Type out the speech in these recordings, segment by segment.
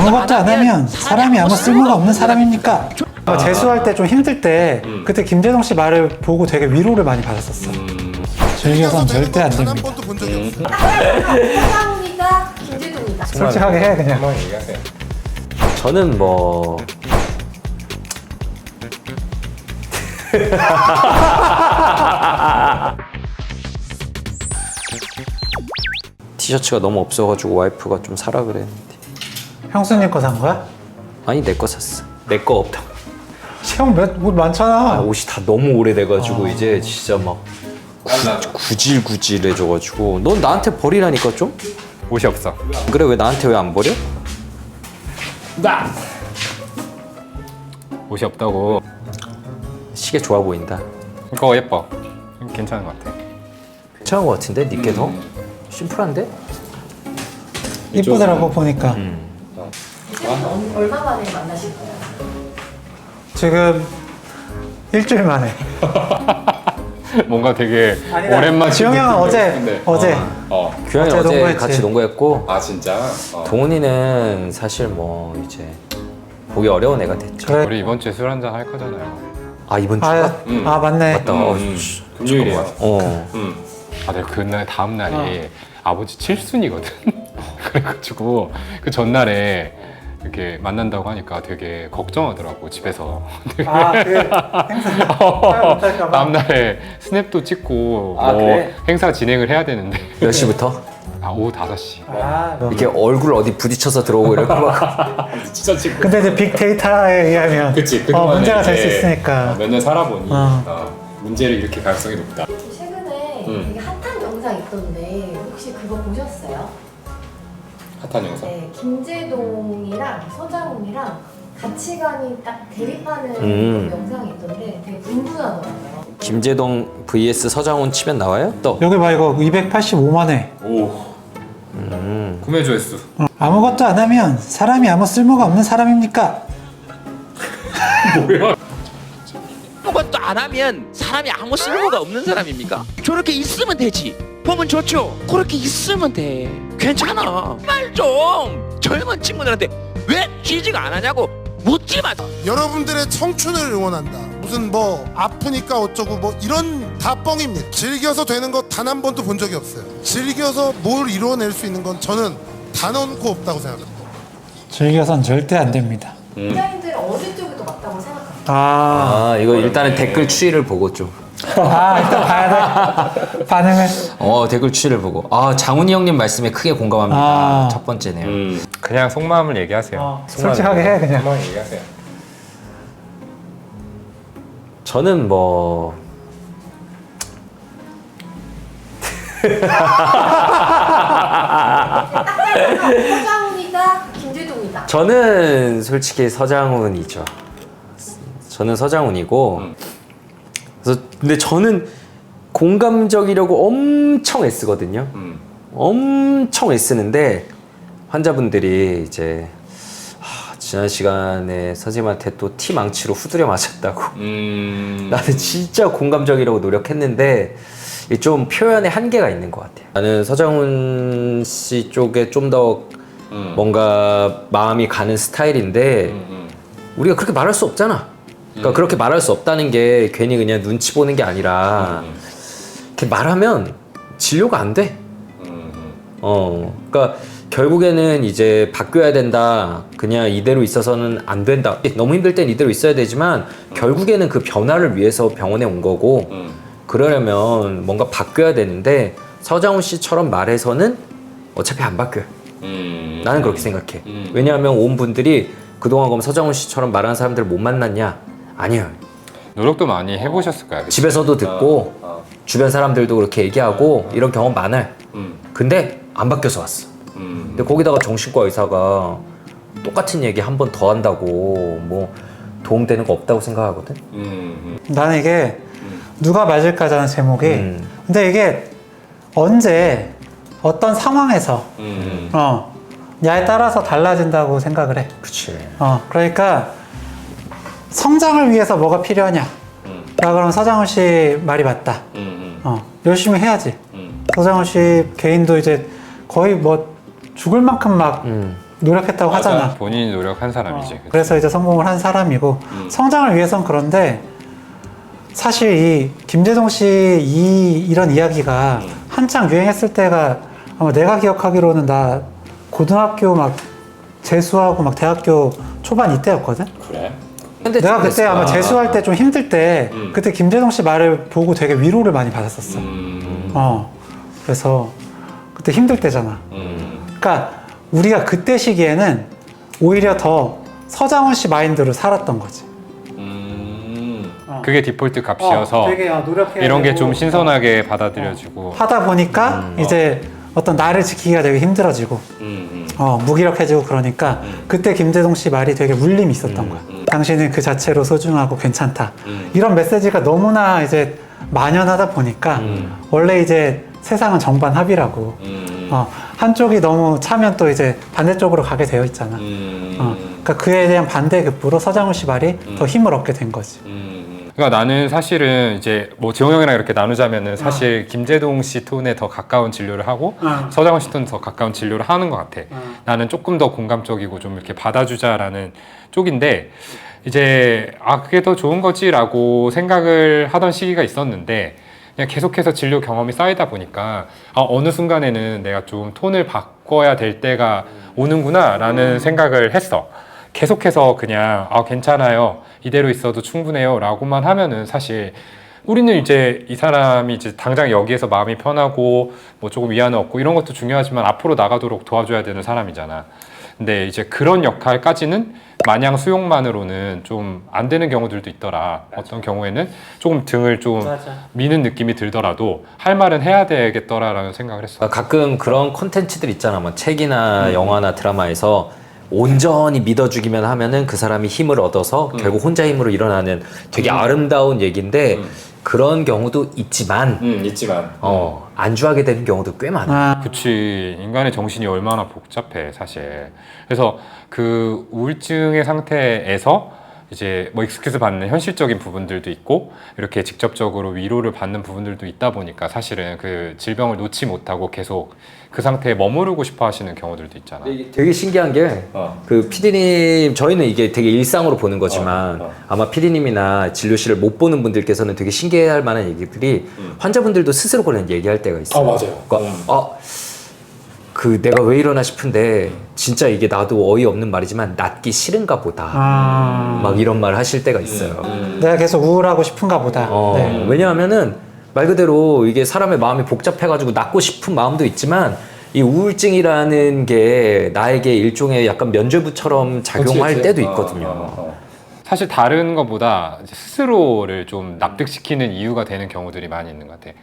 아무것도 안 하면 사람이 아무 쓸모가 없는 사람입니까? 재수할 때 좀 힘들 때 그때 김재동 씨 말을 보고 되게 위로를 많이 받았었어. 즐겨선 절대 안 됩니다. 번도 본 적이 없어. 서장훈이다, 김재동이다. 솔직하게 해 그냥. 한번 얘기하세요. 저는 뭐 티셔츠가 너무 없어가지고 와이프가 좀 사라 그랬는데 형수님 거 산 거야? 아니 내 거 샀어. 내 거 없다. 형옷 많잖아. 옷이 다 너무 오래돼가지고 이제 진짜 막 구질구질해져가지고 넌 나한테 버리라니까 좀? 옷이 없어. 그래 왜 나한테 왜 안 버려? 옷이 없다고. 시계 좋아 보인다. 그거 예뻐. 괜찮은 것 같아. 괜찮은 것 같은데? 니께 더? 심플한데? 이쁘더라고 보니까. 이제부터 얼마 만에 만나실 거예요? 지금 일주일 만에. 뭔가 되게 아니다. 오랜만. 지영이 형은 어제 규현이 어제 어제 농구했지. 같이 농구했고 아 진짜? 동훈이는 사실 뭐 이제 보기 어려운 애가 됐죠. 그래. 우리 이번 주에 술 한잔 할 거잖아요. 아 이번 주가? 아 맞네. 맞다. 금요일이야. 어. 아, 내가 그날 다음 날이 아버지 칠순이거든. 그래가지고 그 전날에 이렇게 만난다고 하니까 되게 걱정하더라고 집에서. 아그 행사 못할까 봐. 다음 날에 스냅도 찍고 아, 뭐 그래? 행사 진행을 해야 되는데. 몇 시부터? 아 오후 5시. 이렇게 얼굴 어디 부딪혀서 들어오고 이렇게 막 진짜 찍고. 근데 이제 빅데이터에 의하면 그치. 문제가 될 수 있으니까. 몇 년 살아보니 어. 문제를 일으킬 가능성이 높다. 최근에 되게 핫한 영상 있던데 혹시 그거 보셨어요? 핫한 영상. 네, 김재동이랑 서장훈이랑 가치관이 딱 대립하는 음. 그런 영상이 있던데 되게 분분하더라고요. 김재동 vs 서장훈 치면 나와요? 또 여기 봐 이거 285만 회. 오. 구매 조회수. 아무것도 안 하면 사람이 아무 쓸모가 없는 사람입니까? 뭐야? 아무것도 안 하면 사람이 아무 쓸모가 없는 사람입니까? 저렇게 있으면 되지. 보면 좋죠. 그렇게 있으면 돼. 괜찮아. 말 좀 젊은 친구들한테 왜 취직 안 하냐고 묻지 마. 여러분들의 청춘을 응원한다. 무슨 뭐 아프니까 어쩌고 뭐 이런 다 뻥입니다. 즐겨서 되는 거 단 한 번도 본 적이 없어요. 즐겨서 뭘 이루어낼 수 있는 건 저는 단언코 없다고 생각합니다. 즐겨선 절대 안 됩니다. 디자인들은 어느 쪽이 더 맞다고 생각하세요? 아, 아 이거 일단은 댓글 추이를 보고 좀 일단 봐야 돼. 반응을. 댓글 추이를 보고 장훈이 형님 말씀에 크게 공감합니다. 아. 첫 번째네요. 그냥 속마음을 얘기하세요. 솔직하게 해 그냥. 속마음 얘기하세요. 저는 뭐 서장훈이다, 김재동이다. 저는 솔직히 서장훈이죠. 저는 서장훈이고 그래서 근데 저는 공감적이려고 엄청 애쓰거든요. 엄청 애쓰는데 환자분들이 이제 지난 시간에 선생님한테 또 티 망치로 후드려 맞았다고. 나는 진짜 공감적이라고 노력했는데 좀 표현에 한계가 있는 것 같아요. 나는 서장훈 씨 쪽에 좀 더 뭔가 마음이 가는 스타일인데 우리가 그렇게 말할 수 없잖아. 그러니까 그렇게 말할 수 없다는 게 괜히 그냥 눈치 보는 게 아니라 이렇게 말하면 진료가 안 돼. 그러니까 결국에는 이제 바뀌어야 된다. 그냥 이대로 있어서는 안 된다. 너무 힘들 땐 이대로 있어야 되지만 결국에는 그 변화를 위해서 병원에 온 거고 그러려면 뭔가 바뀌어야 되는데 서장훈 씨처럼 말해서는 어차피 안 바뀌어요. 나는 그렇게 생각해. 왜냐하면 온 분들이 그동안 그럼 서장훈 씨처럼 말하는 사람들 못 만났냐? 아니에요. 노력도 많이 해보셨을까요? 그치? 집에서도 듣고 주변 사람들도 그렇게 얘기하고 이런 경험 많아요. 근데 안 바뀌어서 왔어. 근데 거기다가 정신과 의사가 똑같은 얘기 한 번 더 한다고 뭐 도움되는 거 없다고 생각하거든. 나는 이게 누가 맞을까라는 제목이 근데 이게 언제 어떤 상황에서 야에 따라서 달라진다고 생각을 해. 그치. 그러니까 성장을 위해서 뭐가 필요하냐? 나 그럼 서장훈 씨 말이 맞다. 열심히 해야지. 서장훈 씨 개인도 이제 거의 뭐 죽을 만큼 막 노력했다고 하잖아. 본인이 노력한 사람이지. 그치? 그래서 이제 성공을 한 사람이고 성장을 위해선 그런데 사실 이 김재동 씨 이런 이야기가 한창 유행했을 때가 아마 내가 기억하기로는 나 고등학교 막 재수하고 막 대학교 초반 이때였거든. 그래? 근데 내가 그때 아마 재수할 때 좀 힘들 때 그때 김재동 씨 말을 보고 되게 위로를 많이 받았었어. 그래서 그때 힘들 때잖아. 그러니까 우리가 그때 시기에는 오히려 더 서장훈 씨 마인드로 살았던 거지. 그게 디폴트 값이어서 되게 노력해야 이런 게 되고, 좀 신선하게 받아들여지고 하다 보니까 이제 어떤 나를 지키기가 되게 힘들어지고 무기력해지고 그러니까 그때 김재동 씨 말이 되게 울림이 있었던 거야. 당신은 그 자체로 소중하고 괜찮다. 이런 메시지가 너무나 이제 만연하다 보니까 원래 이제 세상은 정반 합이라고 한쪽이 너무 차면 또 이제 반대쪽으로 가게 되어 있잖아. 그러니까 그에 대한 반대급부로 서장훈 씨 말이 더 힘을 얻게 된 거지. 그러니까 나는 사실은 이제 뭐 지용 형이랑 이렇게 나누자면은 사실 김재동 씨 톤에 더 가까운 진료를 하고 서장훈 씨 톤에 더 가까운 진료를 하는 것 같아. 나는 조금 더 공감적이고 좀 이렇게 받아주자라는 쪽인데 이제 그게 더 좋은 거지라고 생각을 하던 시기가 있었는데 그냥 계속해서 진료 경험이 쌓이다 보니까 어느 순간에는 내가 좀 톤을 바꿔야 될 때가 오는구나라는 생각을 했어. 계속해서 그냥 괜찮아요, 이대로 있어도 충분해요 라고만 하면은 사실 우리는 이제 이 사람이 이제 당장 여기에서 마음이 편하고 뭐 조금 위안을 얻고 이런 것도 중요하지만 앞으로 나가도록 도와줘야 되는 사람이잖아. 근데 이제 그런 역할까지는 마냥 수용만으로는 좀 안 되는 경우들도 있더라. 어떤 경우에는 조금 등을 좀 미는 느낌이 들더라도 할 말은 해야 되겠더라라는 생각을 했어. 가끔 그런 콘텐츠들 있잖아. 뭐 책이나 영화나 드라마에서 온전히 믿어주기만 하면은 그 사람이 힘을 얻어서 결국 혼자 힘으로 일어나는 되게 아름다운 얘기인데 그런 경우도 있지만 안주하게 되는 경우도 꽤 많아. 그치. 인간의 정신이 얼마나 복잡해 사실. 그래서 그 우울증의 상태에서 이제 뭐 익스큐즈 받는 현실적인 부분들도 있고 이렇게 직접적으로 위로를 받는 부분들도 있다 보니까 사실은 그 질병을 놓지 못하고 계속 그 상태에 머무르고 싶어 하시는 경우들도 있잖아. 되게 신기한 게 그 PD님 저희는 이게 되게 일상으로 보는 거지만 아마 PD님이나 진료실을 못 보는 분들께서는 되게 신기해할 만한 얘기들이 환자분들도 스스로 그런 얘기할 때가 있어요. 맞아요. 그러니까 그 내가 왜 이러나 싶은데 진짜 이게 나도 어이없는 말이지만 낫기 싫은가 보다 막 이런 말 하실 때가 있어요. 내가 계속 우울하고 싶은가 보다. 네. 왜냐하면은 말 그대로 이게 사람의 마음이 복잡해가지고 낫고 싶은 마음도 있지만 이 우울증이라는 게 나에게 일종의 약간 면죄부처럼 작용할 때도 있거든요. 사실 다른 것보다 이제 스스로를 좀 납득시키는 이유가 되는 경우들이 많이 있는 것 같아.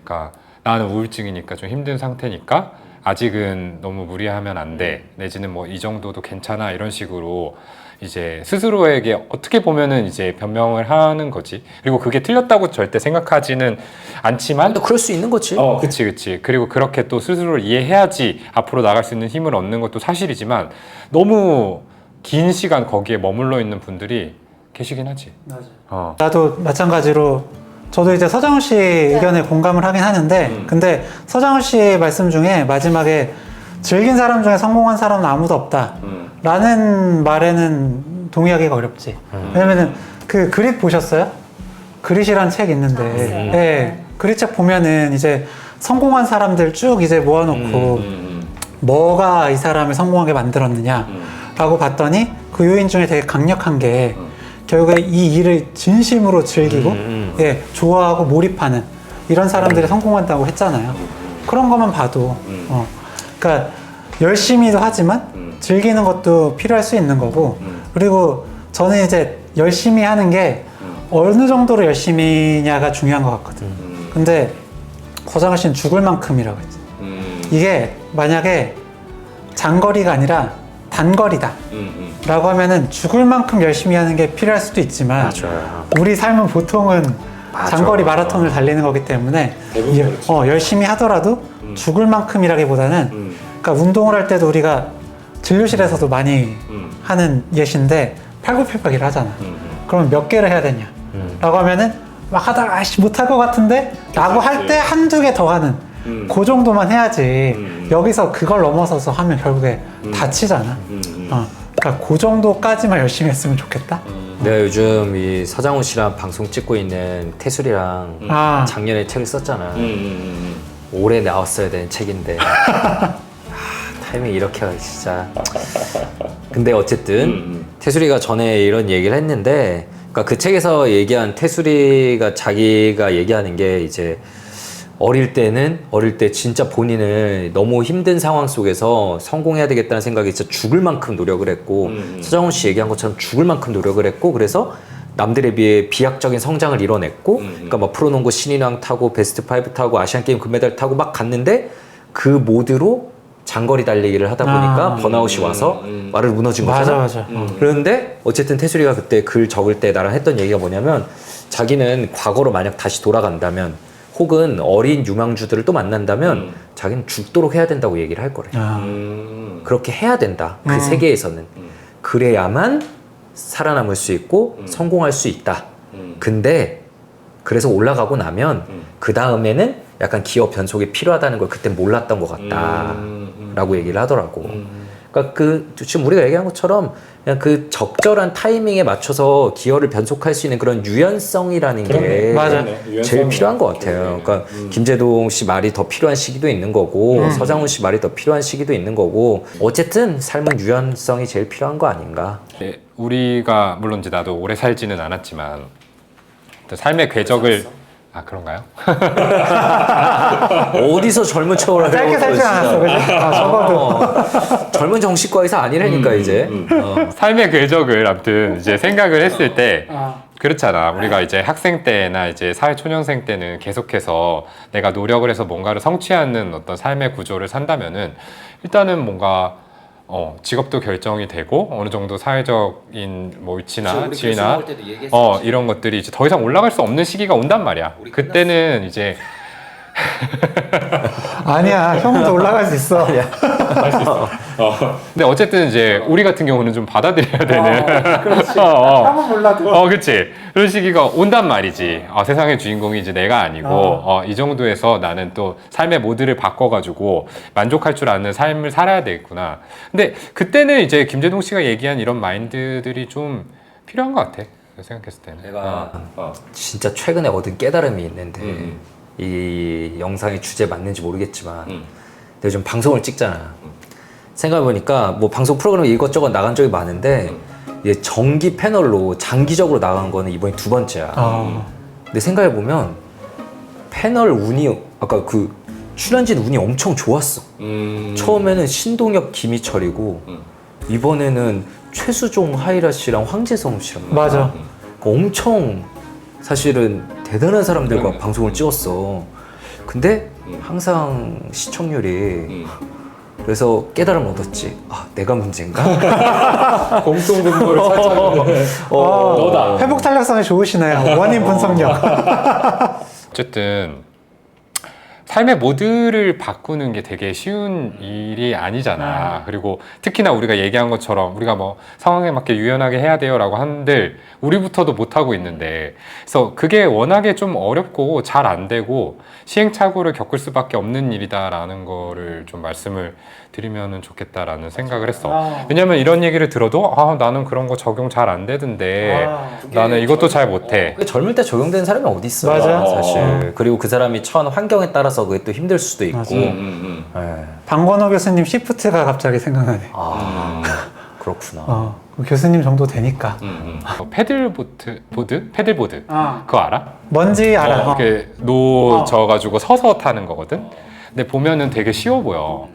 그러니까 나는 우울증이니까 좀 힘든 상태니까 아직은 너무 무리하면 안 돼. 내지는 뭐 이 정도도 괜찮아. 이런 식으로 이제 스스로에게 어떻게 보면은 이제 변명을 하는 거지. 그리고 그게 틀렸다고 절대 생각하지는 않지만 또 그럴 수 있는 거지. 그치. 그리고 그렇게 또 스스로를 이해해야지 앞으로 나갈 수 있는 힘을 얻는 것도 사실이지만 너무 긴 시간 거기에 머물러 있는 분들이 계시긴 하지. 맞아. 나도 마찬가지로 저도 이제 서장훈 씨 의견에 공감을 하긴 하는데 근데 서장훈 씨 말씀 중에 마지막에 즐긴 사람 중에 성공한 사람은 아무도 없다 라는 말에는 동의하기가 어렵지. 왜냐면은 그 그릿 보셨어요? 그릿이란 책 있는데 네, 그릿 책 보면은 이제 성공한 사람들 쭉 이제 모아놓고 뭐가 이 사람을 성공하게 만들었느냐 라고 봤더니 그 요인 중에 되게 강력한 게 결국에 이 일을 진심으로 즐기고 좋아하고 몰입하는 이런 사람들이 성공한다고 했잖아요. 그런 것만 봐도 그러니까 열심히도 하지만 즐기는 것도 필요할 수 있는 거고 그리고 저는 이제 열심히 하는 게 어느 정도로 열심히냐가 중요한 것 같거든. 근데 서장훈 씨는 죽을 만큼이라고 했지. 이게 만약에 장거리가 아니라 단거리다 라고 하면은 죽을 만큼 열심히 하는 게 필요할 수도 있지만 우리 삶은 보통은 장거리 마라톤을 달리는 거기 때문에 열심히 하더라도 죽을 만큼이라기보다는 그러니까 운동을 할 때도 우리가 진료실에서도 많이 하는 예시인데 팔굽혀펴기를 하잖아. 그러면 몇 개를 해야 되냐 라고 하면은 막 하다가 못할 것 같은데 라고 할 때 한두 개 더 하는 그 정도만 해야지 여기서 그걸 넘어서서 하면 결국에 다치잖아. 그러니까 그 정도까지만 열심히 했으면 좋겠다. 내가 요즘 이 서장훈 씨랑 방송 찍고 있는 태술이랑 작년에 책을 썼잖아. 올해 나왔어야 되는 책인데 타이밍 이렇게 하기 진짜. 근데 어쨌든 태술이가 전에 이런 얘기를 했는데, 그러니까 그 책에서 얘기한 태술이가 자기가 얘기하는 게 이제 어릴 때 진짜 본인을 너무 힘든 상황 속에서 성공해야 되겠다는 생각이 진짜 죽을 만큼 노력을 했고, 서장훈 씨 얘기한 것처럼 죽을 만큼 노력을 했고, 그래서 남들에 비해 비약적인 성장을 이뤄냈고, 그러니까 막 프로농구 신인왕 타고 베스트 5 타고 아시안 게임 금메달 타고 막 갔는데 그 모드로 장거리 달리기를 하다 보니까 번아웃이 와서 말을 무너진 거잖아. 맞아. 그런데 어쨌든 태술이가 그때 글 적을 때 나랑 했던 얘기가 뭐냐면, 자기는 과거로 만약 다시 돌아간다면 혹은 어린 유망주들을 또 만난다면 자기는 죽도록 해야 된다고 얘기를 할 거래. 그렇게 해야 된다. 그 세계에서는. 그래야만 살아남을 수 있고 성공할 수 있다. 근데 그래서 올라가고 나면 그 다음에는 약간 기업 변속이 필요하다는 걸 그때 몰랐던 것 같다 라고 얘기를 하더라고. 그러니까 지금 우리가 얘기한 것처럼 그냥 그 적절한 타이밍에 맞춰서 기여를 변속할 수 있는 그런 유연성이라는 게 맞아. 제일 필요한 것 같아요. 그러니까 김재동 씨 말이 더 필요한 시기도 있는 거고, 서장훈 씨 말이 더 필요한 시기도 있는 거고, 어쨌든 삶은 유연성이 제일 필요한 거 아닌가. 네, 우리가 물론 이제 나도 오래 살지는 않았지만 삶의 궤적을 그런가요? 어디서 젊은 척을 하려고. 짧게 살지 않았어, 그지? 적어도. 젊은 정신과 의사 아니라니까 이제. 삶의 궤적을 아무튼 이제 생각을 했을 때 그렇잖아. 우리가 이제 학생 때나 이제 사회 초년생 때는 계속해서 내가 노력을 해서 뭔가를 성취하는 어떤 삶의 구조를 산다면은 일단은 뭔가 직업도 결정이 되고 어느 정도 사회적인 뭐 위치나 지위나 이런 것들이 이제 더 이상 올라갈 수 없는 시기가 온단 말이야. 그때는 이제 아니야, 형도 올라갈 수 있어. 근데 어쨌든 이제 우리 같은 경우는 좀 받아들여야 되는 그렇지. 형은 몰라도. 그치. 그런 시기가 온단 말이지. 세상의 주인공이 이제 내가 아니고 이 정도에서 나는 또 삶의 모드를 바꿔가지고 만족할 줄 아는 삶을 살아야 되겠구나. 근데 그때는 이제 김재동 씨가 얘기한 이런 마인드들이 좀 필요한 것 같아. 생각했을 때는. 내가 진짜 최근에 얻은 깨달음이 있는데 이 영상의 주제 맞는지 모르겠지만 내가 좀 방송을 찍잖아. 생각해보니까 뭐 방송 프로그램 이것저것 나간 적이 많은데 이게 정기 패널로 장기적으로 나간 거는 이번이 2번째야. 근데 생각해보면 패널 운이 아까 그 출연진 운이 엄청 좋았어. 처음에는 신동엽, 김희철이고 이번에는 최수종, 하이라 씨랑 황재성 씨랑 맞아. 엄청 사실은 대단한 사람들과 방송을 찍었어. 근데 항상 시청률이 그래서 깨달음 얻었지. 내가 문제인가? 공통분모를 찾아내는 너다. 회복 탄력성이 좋으시네요. 원인 분석력. 어쨌든 삶의 모드를 바꾸는 게 되게 쉬운 일이 아니잖아. 그리고 특히나 우리가 얘기한 것처럼 우리가 뭐 상황에 맞게 유연하게 해야 돼요 라고 하는데 우리부터도 못하고 있는데, 그래서 그게 워낙에 좀 어렵고 잘 안 되고 시행착오를 겪을 수밖에 없는 일이다라는 거를 좀 말씀을 드리면 좋겠다라는 생각을 했어. 왜냐면 이런 얘기를 들어도 나는 그런 거 적용 잘 안 되던데 나는 이것도 잘 못해. 젊을 때 적용되는 사람이 어디 있어? 맞아. 사실. 그리고 그 사람이 처한 환경에 따라서 그게 또 힘들 수도 있고. 방건호 교수님 시프트가 갑자기 생각나네. 그렇구나. 그 교수님 정도 되니까. 패들보드? 그거 알아? 뭔지 알아. 이렇게 놓쳐가지고 서서 타는 거거든. 근데 보면은 되게 쉬워 보여.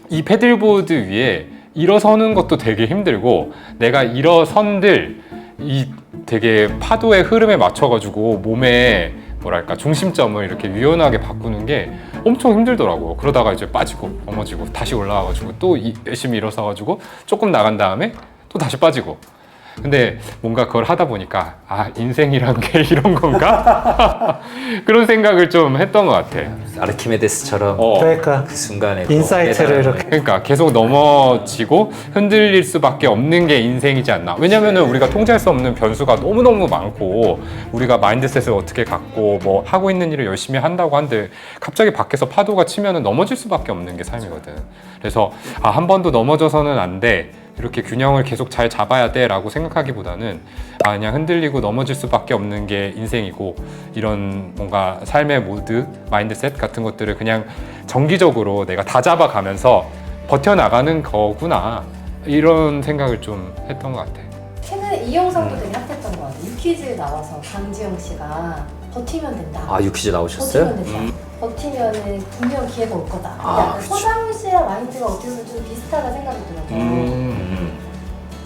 이 패들보드 위에 일어서는 것도 되게 힘들고, 내가 일어선들 이 되게 파도의 흐름에 맞춰가지고 몸에 뭐랄까 중심점을 이렇게 유연하게 바꾸는 게 엄청 힘들더라고. 그러다가 이제 빠지고 넘어지고 다시 올라와가지고 또 열심히 일어서가지고 조금 나간 다음에 또 다시 빠지고. 근데 뭔가 그걸 하다 보니까 아 인생이란 게 이런 건가? 그런 생각을 좀 했던 것 같아. 아르키메데스처럼 그러니까 그 순간에 또 인사이트를 깨달음을. 이렇게. 그러니까 계속 넘어지고 흔들릴 수밖에 없는 게 인생이지 않나. 왜냐면은 우리가 통제할 수 없는 변수가 너무너무 많고 우리가 마인드셋을 어떻게 갖고 뭐 하고 있는 일을 열심히 한다고 한들 갑자기 밖에서 파도가 치면은 넘어질 수밖에 없는 게 삶이거든. 그래서 아, 한 번도 넘어져서는 안 돼. 이렇게 균형을 계속 잘 잡아야 돼 라고 생각하기보다는 아, 그냥 흔들리고 넘어질 수밖에 없는 게 인생이고 이런 뭔가 삶의 모드, 마인드셋 같은 것들을 그냥 정기적으로 내가 다 잡아가면서 버텨나가는 거구나 이런 생각을 좀 했던 것 같아. 최근에 이 영상도 되게 핫했던 것 같아요. 유퀴즈 나와서 강지영 씨가 버티면 된다. 아 유퀴즈 나오셨어요? 버티면 된다. 버티면은 분명 기회가 올 거다. 아, 약간 그쵸. 서장훈 씨랑 마인드가 어떻게 보면 좀 비슷하다 생각이 들어서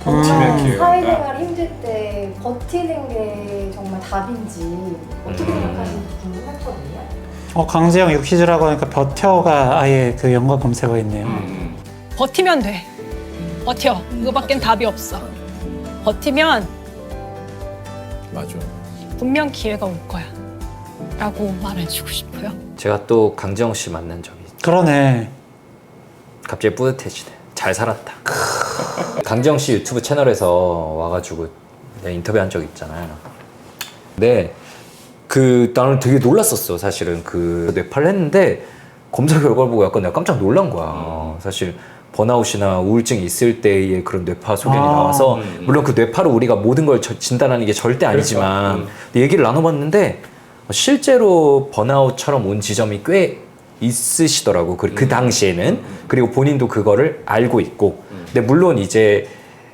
버티면 정말 기회가 사회생활 힘들 때 버티는 게 정말 답인지 어떻게 생각하시는지 궁금했거든요. 강지영 유퀴즈라고 하니까 버텨가 아예 그 연관 검색어 있네요. 버티면 돼. 버텨. 이거밖엔 답이 없어. 버티면 맞아. 분명 기회가 올 거야. 라고 말해주고 싶어요. 제가 또 강지영 씨 만난 적이 있죠. 그러네. 갑자기 뿌듯해지네. 잘 살았다. 강지영 씨 유튜브 채널에서 와가지고 내가 인터뷰한 적 있잖아요. 근데 나는 되게 놀랐었어. 사실은 그 뇌파를 했는데 검사 결과를 보고 약간 내가 깜짝 놀란 거야. 사실 번아웃이나 우울증이 있을 때의 그런 뇌파 소견이 나와서 물론 그 뇌파로 우리가 모든 걸 진단하는 게 절대 아니지만 근데 얘기를 나눠봤는데 실제로 번아웃처럼 온 지점이 꽤 있으시더라고. 그 당시에는. 그리고 본인도 그거를 알고 있고. 근데 물론 이제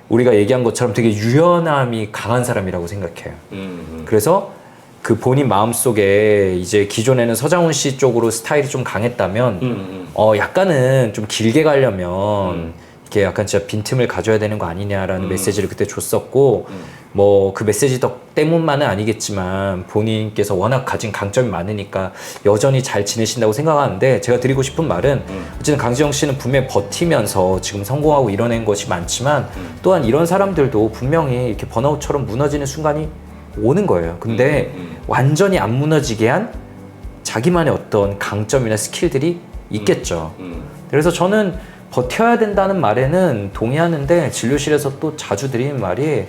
우리가 얘기한 것처럼 되게 유연함이 강한 사람이라고 생각해요. 그래서 그 본인 마음속에 이제 기존에는 서장훈 씨 쪽으로 스타일이 좀 강했다면 약간은 좀 길게 가려면 이렇게 약간 진짜 빈틈을 가져야 되는 거 아니냐라는 메시지를 그때 줬었고 뭐 그 메시지 때문만은 아니겠지만 본인께서 워낙 가진 강점이 많으니까 여전히 잘 지내신다고 생각하는데 제가 드리고 싶은 말은 어쨌든 강지영 씨는 분명히 버티면서 지금 성공하고 이뤄낸 것이 많지만 또한 이런 사람들도 분명히 이렇게 번아웃처럼 무너지는 순간이 오는 거예요. 근데 완전히 안 무너지게 한 자기만의 어떤 강점이나 스킬들이 있겠죠. 그래서 저는 버텨야 된다는 말에는 동의하는데 진료실에서 또 자주 드리는 말이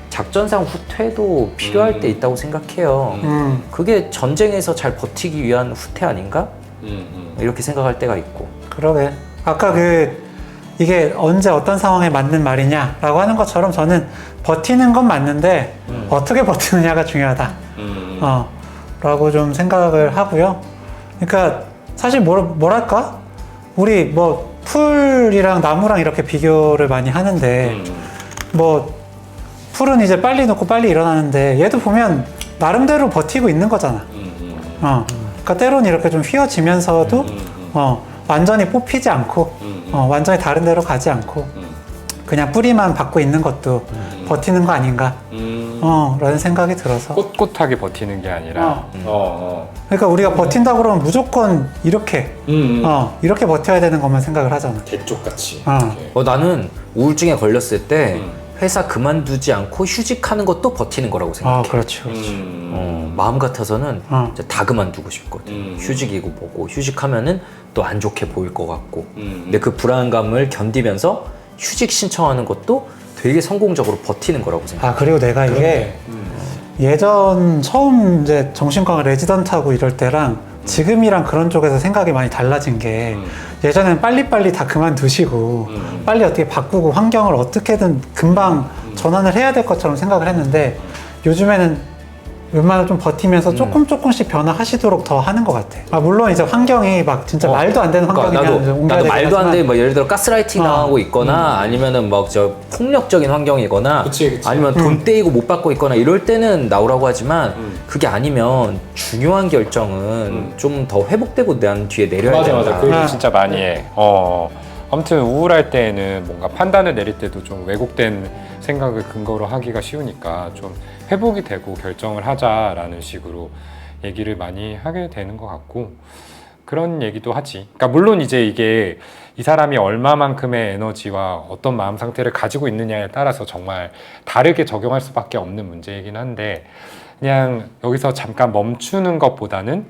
작전상 후퇴도 필요할 때 있다고 생각해요. 그게 전쟁에서 잘 버티기 위한 후퇴 아닌가? 이렇게 생각할 때가 있고. 그러게. 아까 이게 언제 어떤 상황에 맞는 말이냐라고 하는 것처럼 저는 버티는 건 맞는데 어떻게 버티느냐가 중요하다. 라고 좀 생각을 하고요. 그러니까 사실 뭐랄까? 우리 뭐 풀이랑 나무랑 이렇게 비교를 많이 하는데 뭐 풀은 이제 빨리 녹고 빨리 일어나는데 얘도 보면 나름대로 버티고 있는 거잖아. 그러니까 때로는 이렇게 좀 휘어지면서도 완전히 뽑히지 않고 완전히 다른 데로 가지 않고 그냥 뿌리만 받고 있는 것도 버티는 거 아닌가 라는 생각이 들어서 꼿꼿하게 버티는 게 아니라 그러니까 우리가 버틴다 그러면 무조건 이렇게 이렇게 버텨야 되는 것만 생각을 하잖아. 대쪽같이. 나는 우울증에 걸렸을 때 회사 그만두지 않고 휴직하는 것도 버티는 거라고 생각해. 그렇죠. 마음 같아서는 이제 다 그만두고 싶거든. 휴직이고 뭐고 휴직하면은 또 안 좋게 보일 것 같고. 근데 그 불안감을 견디면서 휴직 신청하는 것도 되게 성공적으로 버티는 거라고 생각해. 그리고 내가 이게 예전 처음 이제 정신과 레지던트하고 이럴 때랑 지금이랑 그런 쪽에서 생각이 많이 달라진 게 예전에는 빨리빨리 다 그만두시고 빨리 어떻게 바꾸고 환경을 어떻게든 금방 전환을 해야 될 것처럼 생각을 했는데 요즘에는 웬만하면 좀 버티면서 조금씩 변화하시도록 더 하는 것 같아. 물론 이제 환경이 막 진짜 말도 안 되는 환경이면 나도 말도 안 돼. 뭐 예를 들어 가스라이팅 당하고 있거나 아니면은 막 폭력적인 환경이거나 그치. 아니면 돈 떼이고 못 받고 있거나 이럴 때는 나오라고 하지만 그게 아니면 중요한 결정은 좀 더 회복되고 난 뒤에 내려야 된다. 맞아. 그 얘기 진짜 많이 해. 아무튼 우울할 때는 뭔가 판단을 내릴 때도 좀 왜곡된 생각을 근거로 하기가 쉬우니까 좀 회복이 되고 결정을 하자라는 식으로 얘기를 많이 하게 되는 것 같고 그런 얘기도 하지. 그러니까 물론 이제 이게 이 사람이 얼마만큼의 에너지와 어떤 마음 상태를 가지고 있느냐에 따라서 정말 다르게 적용할 수밖에 없는 문제이긴 한데 그냥 여기서 잠깐 멈추는 것보다는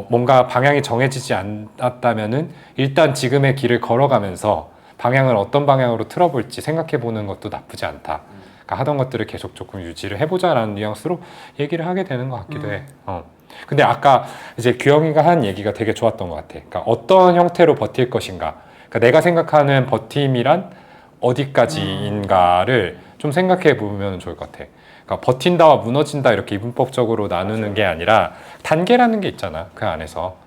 뭔가 방향이 정해지지 않았다면은 일단 지금의 길을 걸어가면서 방향을 어떤 방향으로 틀어볼지 생각해보는 것도 나쁘지 않다. 그러니까 하던 것들을 계속 조금 유지를 해보자라는 뉘앙스로 얘기를 하게 되는 것 같기도 해. 근데 아까 이제 규영이가 한 얘기가 되게 좋았던 것 같아. 그러니까 어떤 형태로 버틸 것인가. 그러니까 내가 생각하는 버팀이란 어디까지인가를 좀 생각해 보면 좋을 것 같아. 그러니까 버틴다와 무너진다 이렇게 이분법적으로 나누는 게 아니라 단계라는 게 있잖아. 그 안에서.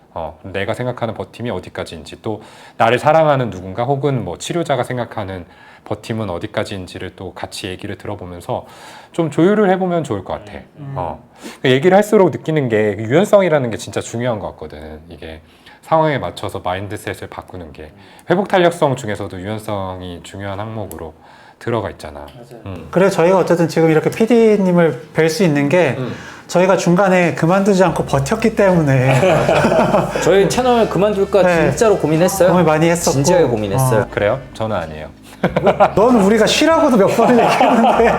내가 생각하는 버팀이 어디까지인지 또 나를 사랑하는 누군가 혹은 뭐 치료자가 생각하는 버팀은 어디까지인지를 또 같이 얘기를 들어보면서 좀 조율을 해보면 좋을 것 같아. 얘기를 할수록 느끼는 게 유연성이라는 게 진짜 중요한 것 같거든. 이게 상황에 맞춰서 마인드셋을 바꾸는 게 회복 탄력성 중에서도 유연성이 중요한 항목으로 들어가 있잖아. 그래서 저희가 어쨌든 지금 이렇게 PD님을 뵐 수 있는 게 저희가 중간에 그만두지 않고 버텼기 때문에 저희 채널 그만둘까 네. 진짜로 고민했어요. 고민 많이 했었고. 진지하게 고민했어요. 그래요? 저는 아니에요. 넌 우리가 쉬라고도 몇 번을 얘기했는데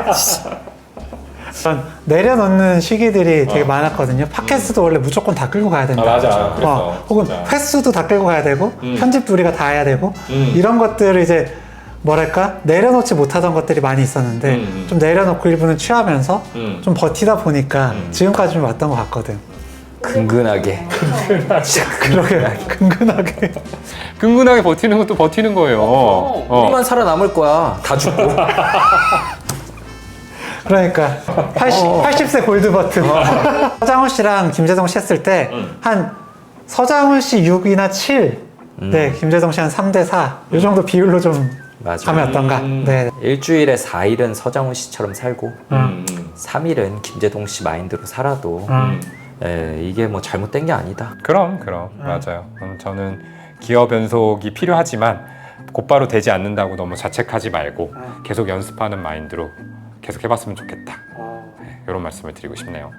전 내려놓는 시기들이 되게 많았거든요. 팟캐스트도 원래 무조건 다 끌고 가야 된다. 맞아. 그랬어. 혹은 진짜. 횟수도 다 끌고 가야 되고 편집도 우리가 다 해야 되고 이런 것들을 이제 뭐랄까 내려놓지 못하던 것들이 많이 있었는데 좀 내려놓고 일부는 취하면서 좀 버티다 보니까 지금까지 좀 왔던 것 같거든. 근근하게. 그러게 근근하게. 끈끈하게 버티는 것도 버티는 거예요. 우리만 살아남을 거야. 다 죽고. 그러니까 80세 골드 버튼. 서장훈 씨랑 김재동 씨 했을 때 한 서장훈 씨 6이나 7, 네 김재동 씨 한 3대 4, 이 정도 비율로 좀 맞아. 감이 어떤가. 네. 일주일에 4일은 서장훈 씨처럼 살고 3일은 김재동 씨 마인드로 살아도 이게 뭐 잘못된 게 아니다. 그럼 맞아요. 저는 기업 연속이 필요하지만 곧바로 되지 않는다고 너무 자책하지 말고 계속 연습하는 마인드로 계속 해봤으면 좋겠다. 이런 말씀을 드리고 싶네요.